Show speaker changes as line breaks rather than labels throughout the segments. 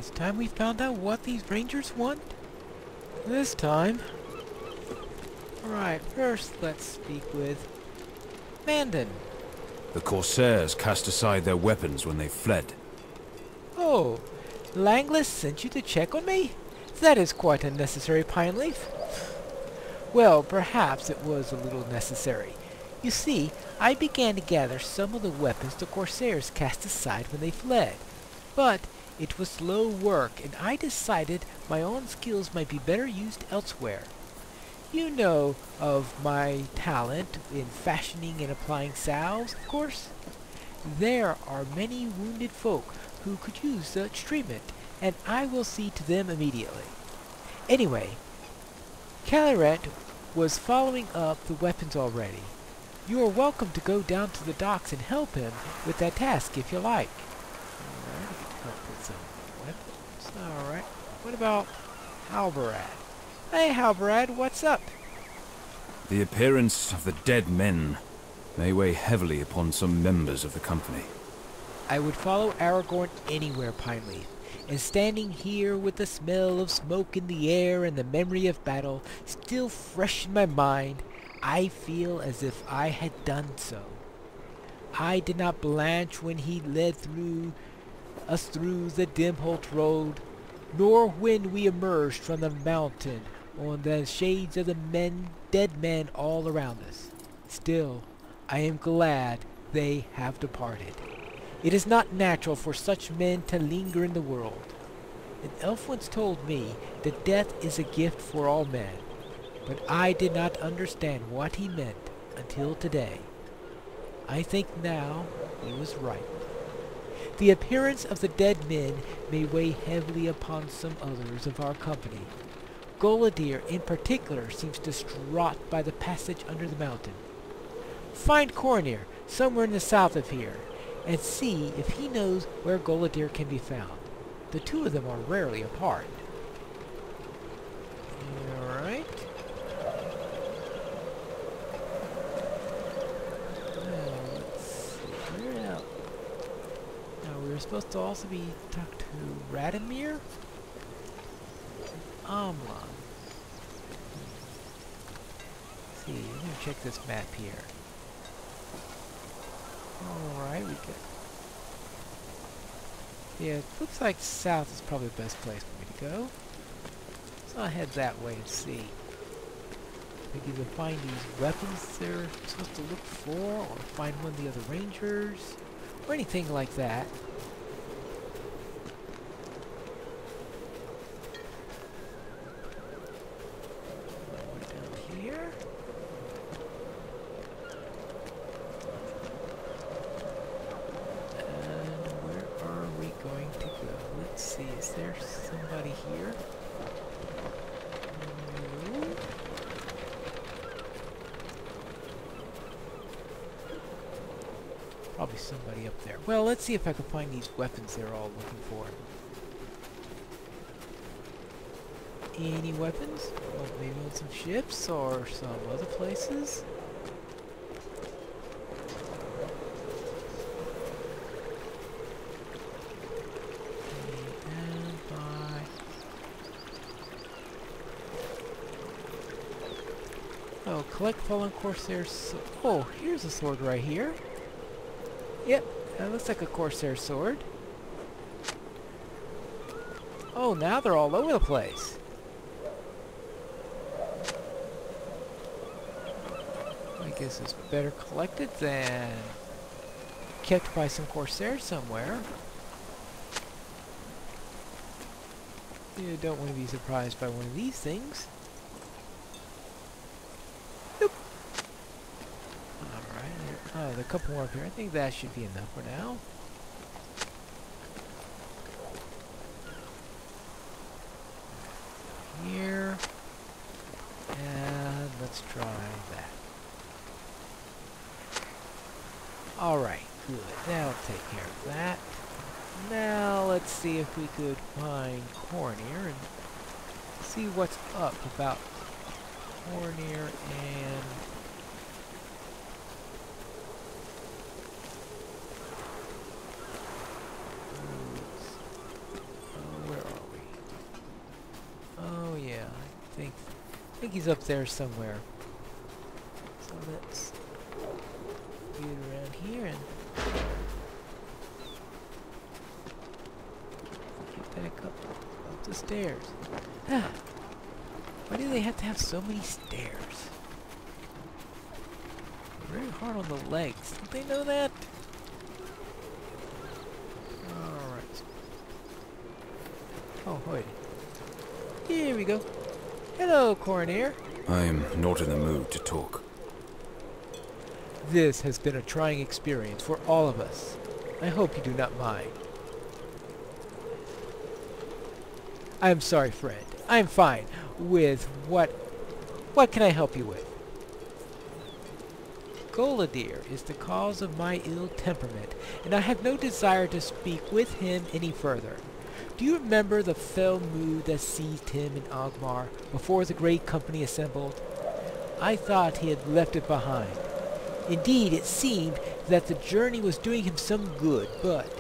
It's time we found out what these rangers want. This time. Alright, first let's speak with Mandan.
The Corsairs cast aside their weapons when they fled.
Oh, Langlis sent you to check on me? That is quite unnecessary, Pineleaf. Well, perhaps it was a little necessary. You see, I began to gather some of the weapons the Corsairs cast aside when they fled. But it was slow work, and I decided my own skills might be better used elsewhere. You know of my talent in fashioning and applying salves, of course? There are many wounded folk who could use such treatment, and I will see to them immediately. Anyway, Calaret was following up the weapons already. You are welcome to go down to the docks and help him with that task if you like. Alright, I can help with some weapons. Alright, what about Halberad? Hey Halberad, what's up?
The appearance of the dead men may weigh heavily upon some members of the company.
I would follow Aragorn anywhere, Pineleaf, and standing here with the smell of smoke in the air and the memory of battle still fresh in my mind, I feel as if I had done so. I did not blanch when he led us through the Dimholt road, nor when we emerged from the mountain on the shades of the dead men all around us. Still, I am glad they have departed. It is not natural for such men to linger in the world. An elf once told me that death is a gift for all men, but I did not understand what he meant until today. I think now he was right. The appearance of the dead men may weigh heavily upon some others of our company. Golidir in particular seems distraught by the passage under the mountain. Find Cornir somewhere in the south of here, and see if he knows where Golidir can be found. The two of them are rarely apart. Alright. Now, let's see. Where else? Now, we were supposed to also be talking to Radomir? Amlan. Let's see, I'm gonna check this map here. Alright, we got... Yeah, it looks like south is probably the best place for me to go. So I'll head that way and see. Maybe they'll find these weapons they're supposed to look for, or find one of the other rangers, or anything like that. Down here. Going to go. Let's see, is there somebody here? No. Probably somebody up there. Well, let's see if I can find these weapons they're all looking for. Any weapons? Well, maybe on some ships or some other places? Oh, collect fallen Corsair's... Oh, here's a sword right here. Yep, that looks like a Corsair sword. Oh, now they're all over the place. I guess it's better collected than kept by some Corsairs somewhere. You don't want to be surprised by one of these things. Oh, there's a couple more up here. I think that should be enough for now. Here. And let's try that. Alright, good. That'll take care of that. Now let's see if we could find Cornir and see what's up about Cornir and... think he's up there somewhere. So let's get around here and get back up the stairs. Why do they have to have so many stairs? Very hard on the legs. Don't they know that? Alright. Oh, wait. Here we go. Hello, Coroner.
I am not in the mood to talk.
This has been a trying experience for all of us. I hope you do not mind. I am sorry, friend. I am fine with what can I help you with? Gondor is the cause of my ill temperament, and I have no desire to speak with him any further. Do you remember the fell mood that seized him in Ogmar before the great company assembled? I thought he had left it behind. Indeed, it seemed that the journey was doing him some good, but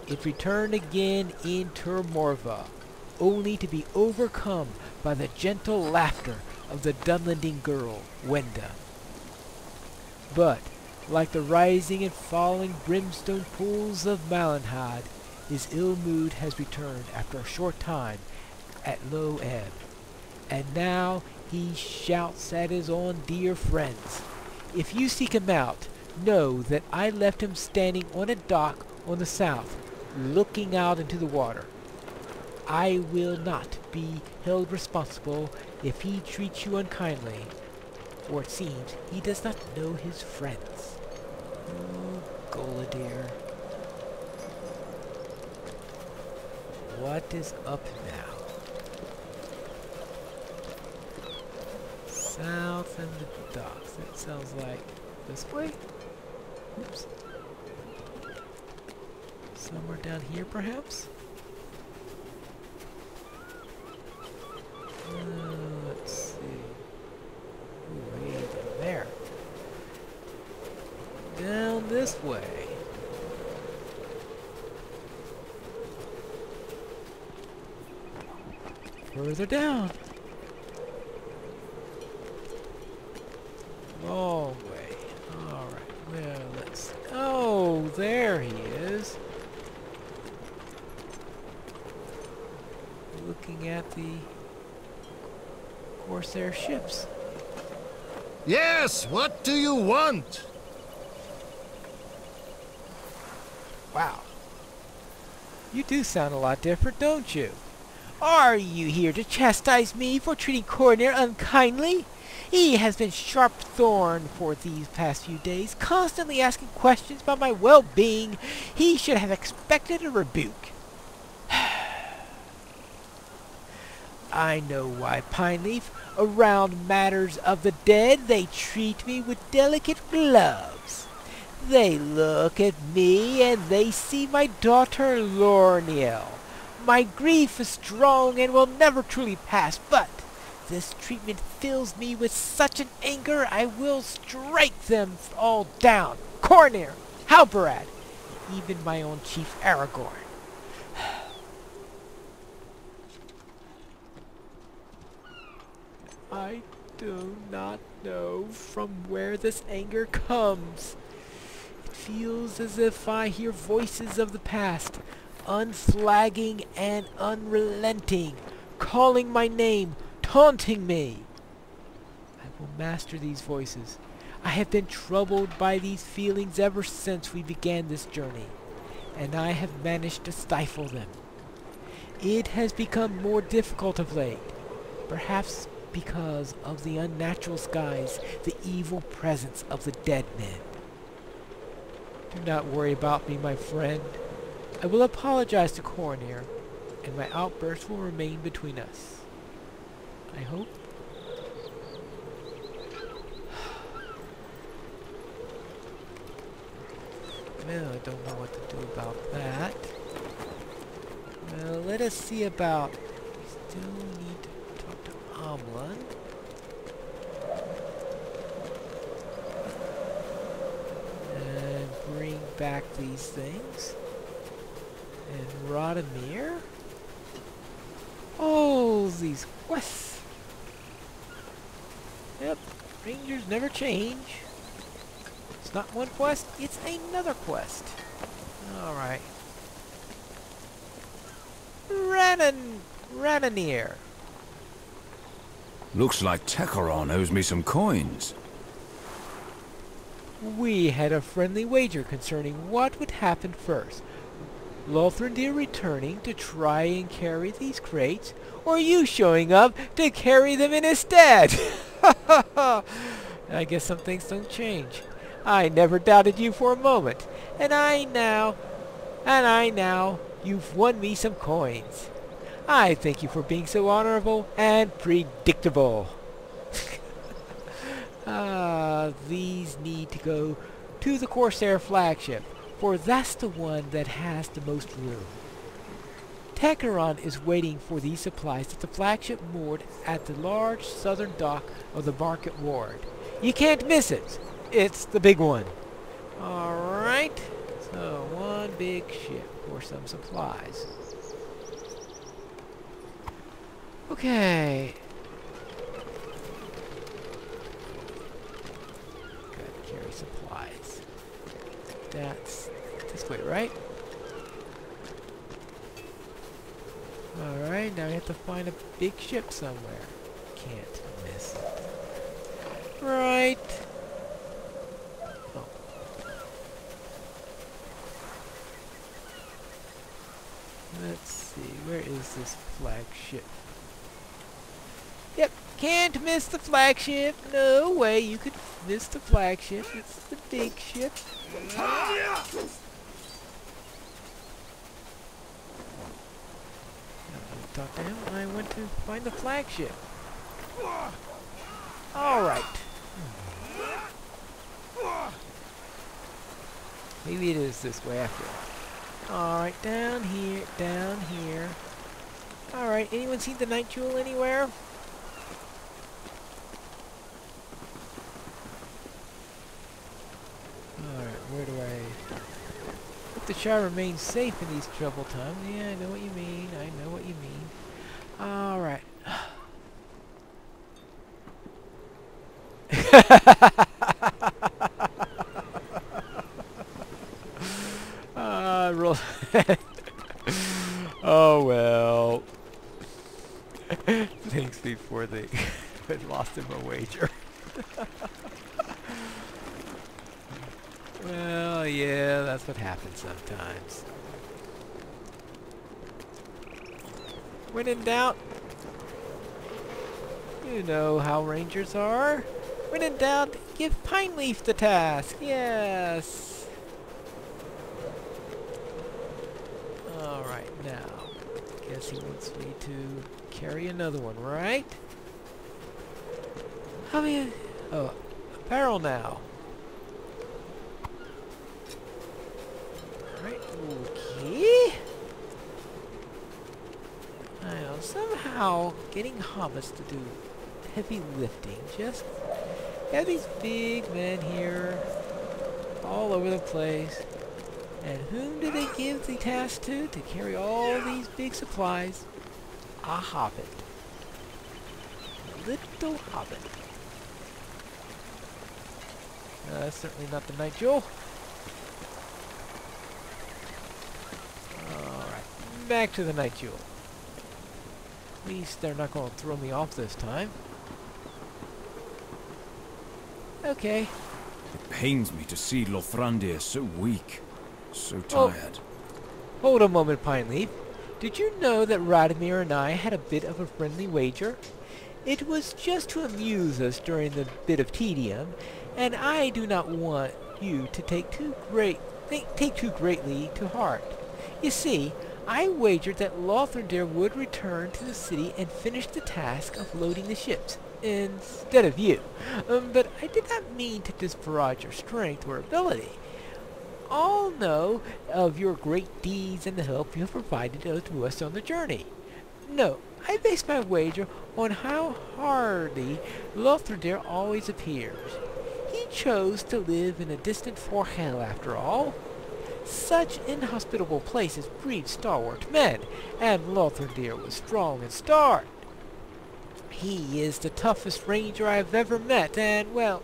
it returned again in Tur Morva, only to be overcome by the gentle laughter of the Dunlending girl, Wenda. But, like the rising and falling brimstone pools of Malenhad, his ill mood has returned after a short time at low ebb. And now he shouts at his own dear friends. If you seek him out, know that I left him standing on a dock on the south, looking out into the water. I will not be held responsible if he treats you unkindly, for it seems he does not know his friends. Oh, Gondor. What is up now? South and the docks. That sounds like this way? Oops. Somewhere down here, perhaps? Let's see. Ooh, way down there. Down this way. Further down. Long way. Alright, well, let's... Oh, there he is. Looking at the Corsair ships.
Yes, what do you want?
Wow. You do sound a lot different, don't you? Are you here to chastise me for treating Coroner unkindly? He has been sharp-thorned for these past few days, constantly asking questions about my well-being. He should have expected a rebuke. I know why, Pineleaf. Around matters of the dead, they treat me with delicate gloves. They look at me and they see my daughter Lorniel. My grief is strong and will never truly pass, but this treatment fills me with such an anger I will strike them all down. Coroner, Halberad, even my own Chief Aragorn. I do not know from where this anger comes. It feels as if I hear voices of the past, unflagging and unrelenting, calling my name, taunting me. I will master these voices. I have been troubled by these feelings ever since we began this journey, and I have managed to stifle them. It has become more difficult of late, perhaps because of the unnatural skies, the evil presence of the dead men. Do not worry about me, my friend. I will apologize to Coroner, and my outburst will remain between us. I hope. Well, I don't know what to do about that. Well, let us see about... We still need to talk to Amlan. And bring back these things. And Radomir. Oh, these quests. Yep, Rangers never change. It's not one quest, it's another quest. Alright. Rananir.
Looks like Tekaron owes me some coins.
We had a friendly wager concerning what would happen first. Lothrindir returning to try and carry these crates, or you showing up to carry them in his stead. I guess some things don't change. I never doubted you for a moment, and I now, you've won me some coins. I thank you for being so honorable and predictable. These need to go to the Corsair flagship, for that's the one that has the most room. Tekaron is waiting for these supplies at the flagship moored at the large southern dock of the Market Ward. You can't miss it. It's the big one. Alright, so one big ship for some supplies. Okay. Gotta carry supplies. That's this way, right? Alright, now we have to find a big ship somewhere. Can't miss it. Right. Oh. Let's see, where is this flagship? Yep, can't miss the flagship. No way you could miss the flagship. It's the big ship. Talk to him. I went to find the flagship. Alright. Maybe it is this way after all. Alright, down here, down here. Alright, anyone seen the Night Jewel anywhere? Alright, where do I... Hope the Shire remains safe in these troubled times. Yeah, I know what you mean. I know what you mean. Alright. Roll. Oh well. Thanks before they had lost him a wager. Well, yeah, that's what happens sometimes. When in doubt, you know how Rangers are. When in doubt, give Pineleaf the task. Yes. Alright, now. Guess he wants me to carry another one, right? How many... Oh, a barrel now. Alright, okay. I know, somehow getting hobbits to do heavy lifting, just have these big men here all over the place. And whom do they give the task to carry all these big supplies? A hobbit. A little hobbit. That's certainly not the Night Jewel. Alright, back to the Night Jewel. At least they're not going to throw me off this time. Okay.
It pains me to see Lothrindir so weak, so tired.
Hold a moment, Pineleaf. Did you know that Radomir and I had a bit of a friendly wager? It was just to amuse us during the bit of tedium, and I do not want you to take too greatly to heart. You see, I wagered that Lothrindir would return to the city and finish the task of loading the ships, instead of you. But I did not mean to disparage your strength or ability. All know of your great deeds and the help you have provided to us on the journey. No, I base my wager on how hardy Lothrindir always appears. He chose to live in a distant Forhel after all. Such inhospitable places breed stalwart men, and Lothrindir was strong and stout. He is the toughest ranger I've ever met, and, well,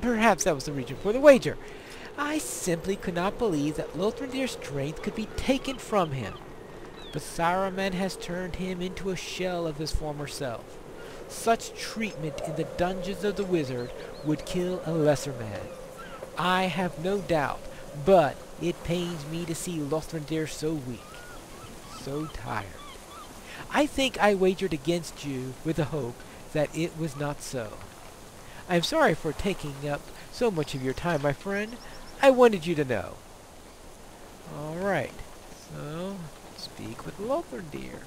perhaps that was the reason for the wager. I simply could not believe that Lothrindir's strength could be taken from him. But Saruman has turned him into a shell of his former self. Such treatment in the dungeons of the wizard would kill a lesser man. I have no doubt, but it pains me to see Lothrindir so weak, so tired. I think I wagered against you with the hope that it was not so. I am sorry for taking up so much of your time, my friend. I wanted you to know. Alright, so speak with Lothrindir.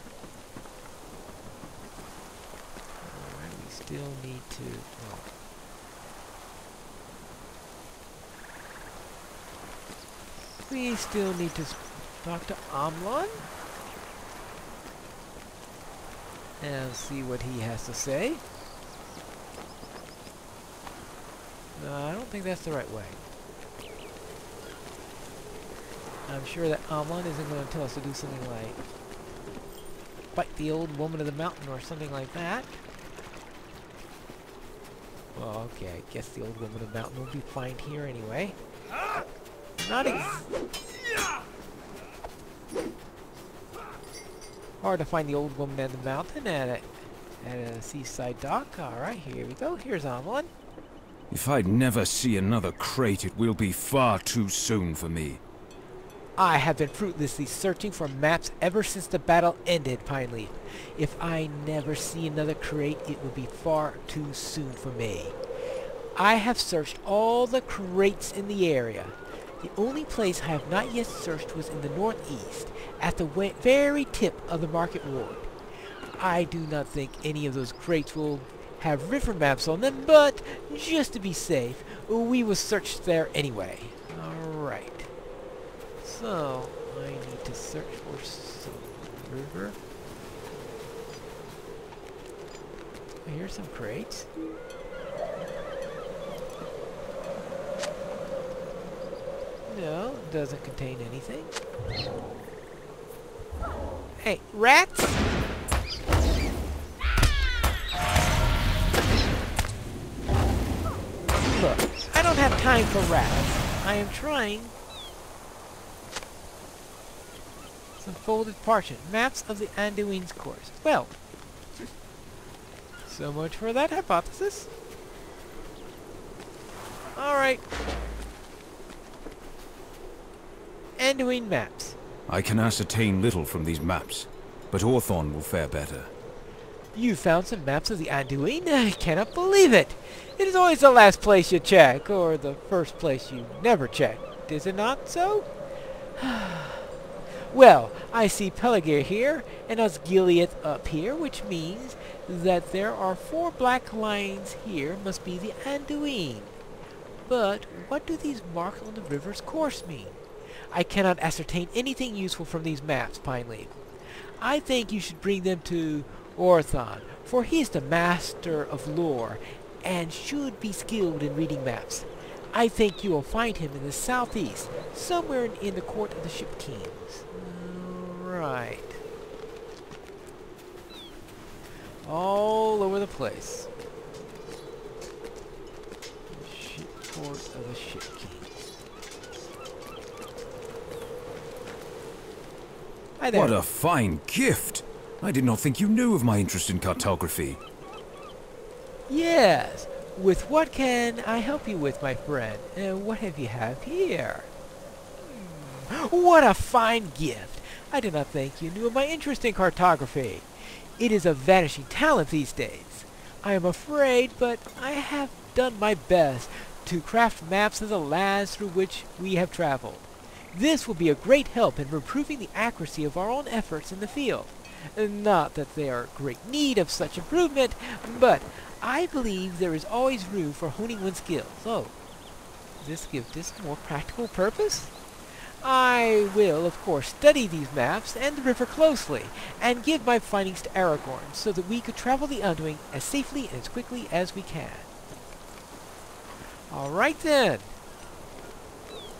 Alright, we still need to... We still need to talk to Amlon and see what he has to say. No, I don't think that's the right way. I'm sure that Amlon isn't going to tell us to do something like fight the old woman of the mountain or something like that. Well, okay, I guess the old woman of the mountain will be fine here anyway. Not hard to find the old woman in the mountain at a seaside dock. Alright, here we go. Here's Amlon.
If I'd never see another crate, it will be far too soon for me.
I have been fruitlessly searching for maps ever since the battle ended, Pineleaf. If I never see another crate, it will be far too soon for me. I have searched all the crates in the area. The only place I have not yet searched was in the northeast, at the very tip of the market ward. I do not think any of those crates will have river maps on them, but just to be safe, we will search there anyway. Alright. So, I need to search for some river. Here's some crates. No, doesn't contain anything. Hey, rats! Look, I don't have time for rats. I am trying. Some folded parchment. Maps of the Anduin's course. Well, so much for that hypothesis. Alright. Anduin maps.
I can ascertain little from these maps, but Orthon will fare better.
You found some maps of the Anduin? I cannot believe it! It is always the last place you check, or the first place you never check. Is it not so? Well, I see Pelargir here, and Osgiliath up here, which means that there are 4 black lines here must be the Anduin. But what do these marks on the river's course mean? I cannot ascertain anything useful from these maps, Pineleaf. I think you should bring them to Orthon, for he is the master of lore and should be skilled in reading maps. I think you will find him in the southeast, somewhere in the court of the Ship Kings. Right. All over the place. Court of the Ship Kings. Hi there.
What a fine gift! I did not think you knew of my interest in cartography.
Yes. With what can I help you with, my friend? What have you have here? What a fine gift! I did not think you knew of my interest in cartography. It is a vanishing talent these days. I am afraid, but I have done my best to craft maps of the lands through which we have traveled. This will be a great help in improving the accuracy of our own efforts in the field. Not that they are in great need of such improvement, but I believe there is always room for honing one's skills. Oh, does this give this a more practical purpose? I will, of course, study these maps and the river closely, and give my findings to Aragorn, so that we could travel the Undoing as safely and as quickly as we can. Alright then.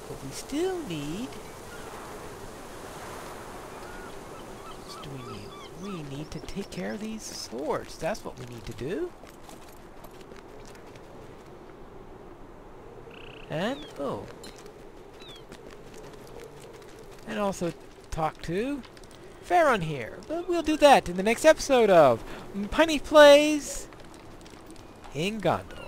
But we still need... Let's do we need? We need to take care of these swords. That's what we need to do. And, oh. And also talk to Farron here. But we'll do that in the next episode of Pineleaf Plays in Gondor.